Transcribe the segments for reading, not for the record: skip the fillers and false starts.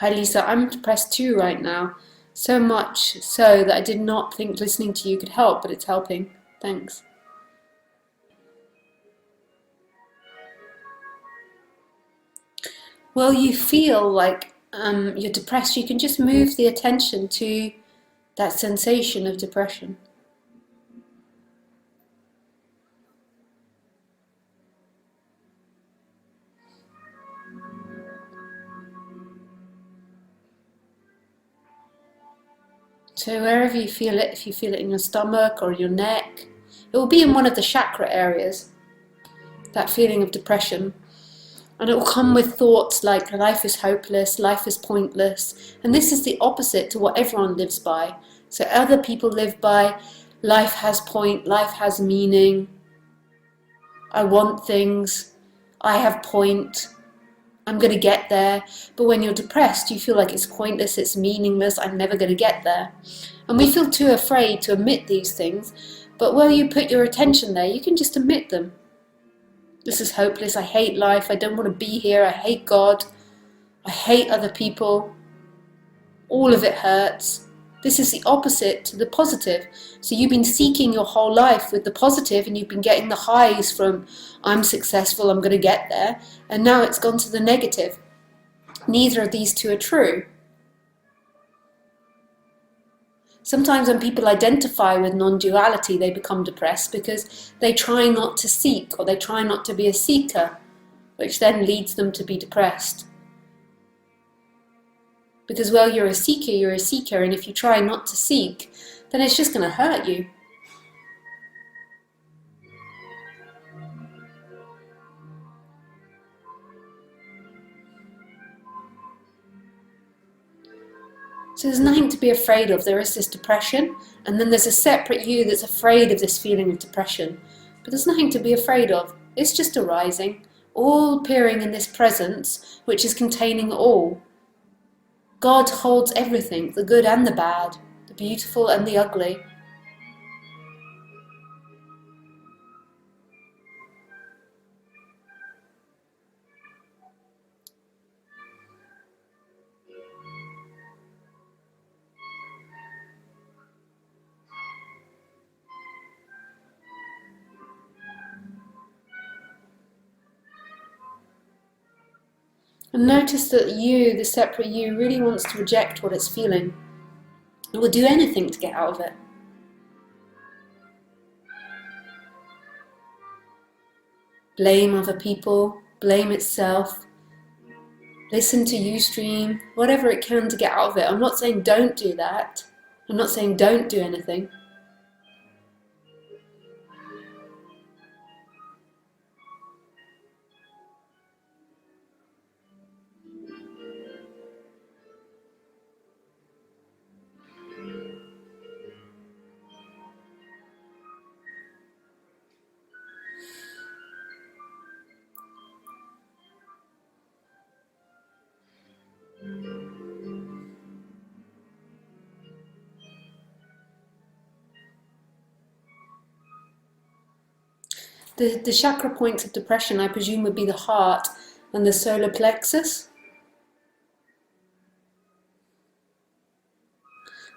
Hi Lisa, I'm depressed too right now. So much so that I did not think listening to you could help, but it's helping. Thanks. Well, you feel like you're depressed, you can just move the attention to that sensation of depression. So wherever you feel it, if you feel it in your stomach or your neck, it will be in one of the chakra areas, that feeling of depression. And it will come with thoughts like life is hopeless, life is pointless. And this is the opposite to what everyone lives by. So other people live by life has point, life has meaning, I want things, I have point, I'm going to get there. But when you're depressed, you feel like it's pointless, it's meaningless, I'm never going to get there. And we feel too afraid to admit these things. But where you put your attention there, you can just admit them. This is hopeless, I hate life, I don't want to be here, I hate God, I hate other people, all of it hurts. This is the opposite to the positive. So you've been seeking your whole life with the positive and you've been getting the highs from I'm successful, I'm going to get there, and now it's gone to the negative. Neither of these two are true. Sometimes when people identify with non-duality, they become depressed because they try not to seek, or they try not to be a seeker, which then leads them to be depressed. Because, well, you're a seeker, and if you try not to seek, then it's just going to hurt you. So there's nothing to be afraid of. There is this depression, and then there's a separate you that's afraid of this feeling of depression. But there's nothing to be afraid of. It's just arising, all appearing in this presence, which is containing all. God holds everything, the good and the bad, the beautiful and the ugly. And notice that you, the separate you, really wants to reject what it's feeling. It will do anything to get out of it. Blame other people, blame itself, listen to Ustream, whatever it can to get out of it. I'm not saying don't do that. I'm not saying don't do anything. The chakra points of depression, I presume, would be the heart and the solar plexus.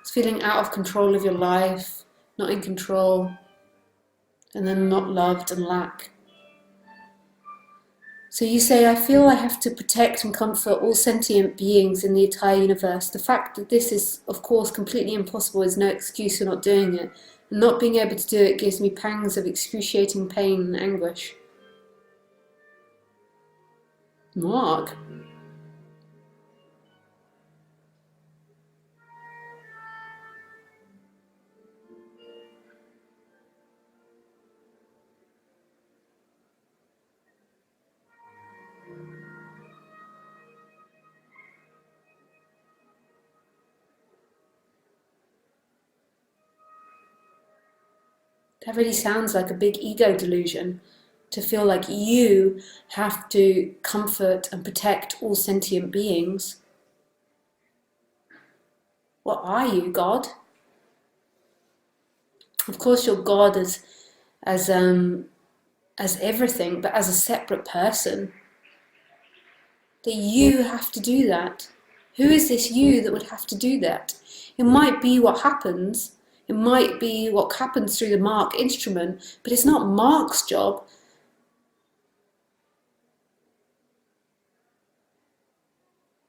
It's feeling out of control of your life, not in control, and then not loved and lack. So you say, I feel I have to protect and comfort all sentient beings in the entire universe. The fact that this is, of course, completely impossible is no excuse for not doing it. And not being able to do it gives me pangs of excruciating pain and anguish. Mark? That really sounds like a big ego delusion, to feel like you have to comfort and protect all sentient beings. What are you, God? Of course you're God as everything, but as a separate person. That you have to do that. Who is this you that would have to do that? It might be what happens. It might be what happens through the Mark instrument, but it's not Mark's job.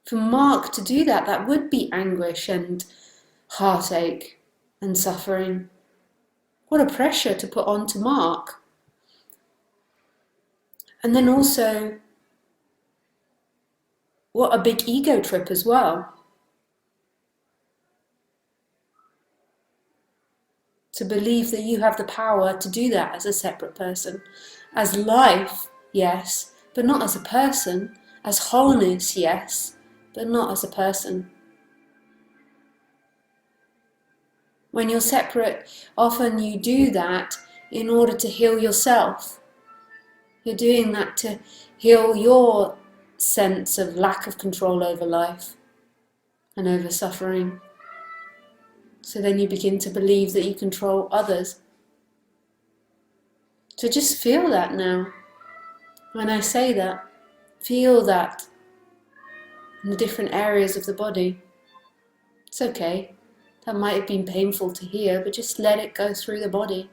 For Mark to do that, that would be anguish and heartache and suffering. What a pressure to put on to Mark. And then also, what a big ego trip as well. To believe that you have the power to do that as a separate person. As life, yes, but not as a person. As wholeness, yes, but not as a person. When you're separate, often you do that in order to heal yourself. You're doing that to heal your sense of lack of control over life and over suffering. So then you begin to believe that you control others. So just feel that now. When I say that, feel that in the different areas of the body. It's okay. That might have been painful to hear, but just let it go through the body.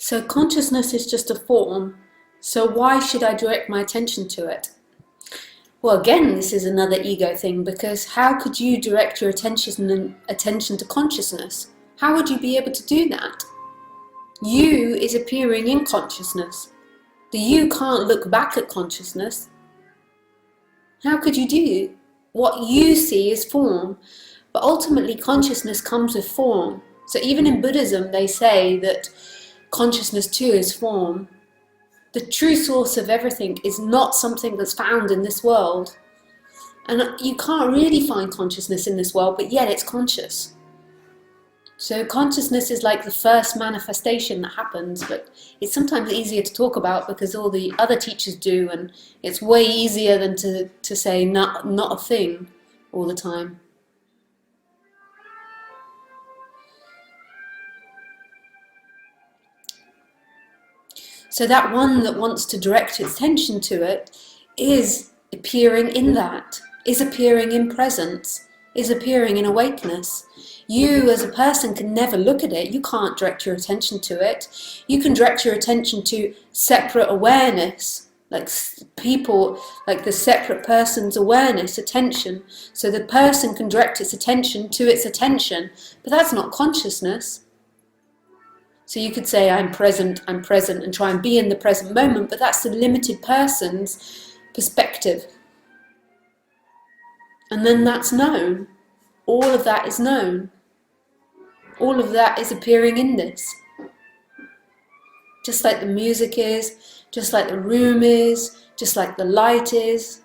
So consciousness is just a form, so why should I direct my attention to it? Well, again, this is another ego thing, because how could you direct your attention to consciousness? How would you be able to do that? You is appearing in consciousness. The you can't look back at consciousness. How could you do? What you see is form, but ultimately consciousness comes with form. So even in Buddhism, they say that consciousness too is form. The true source of everything is not something that's found in this world. And you can't really find consciousness in this world, but yet it's conscious. So consciousness is like the first manifestation that happens, but it's sometimes easier to talk about because all the other teachers do, and it's way easier than to say not a thing all the time. So that one that wants to direct its attention to it is appearing in that, is appearing in presence, is appearing in awakeness. You as a person can never look at it. You can't direct your attention to it. You can direct your attention to separate awareness, like people, like the separate person's awareness, attention. So the person can direct its attention to its attention, but that's not consciousness. So you could say, I'm present, and try and be in the present moment, but that's the limited person's perspective. And then that's known. All of that is known. All of that is appearing in this. Just like the music is, just like the room is, just like the light is.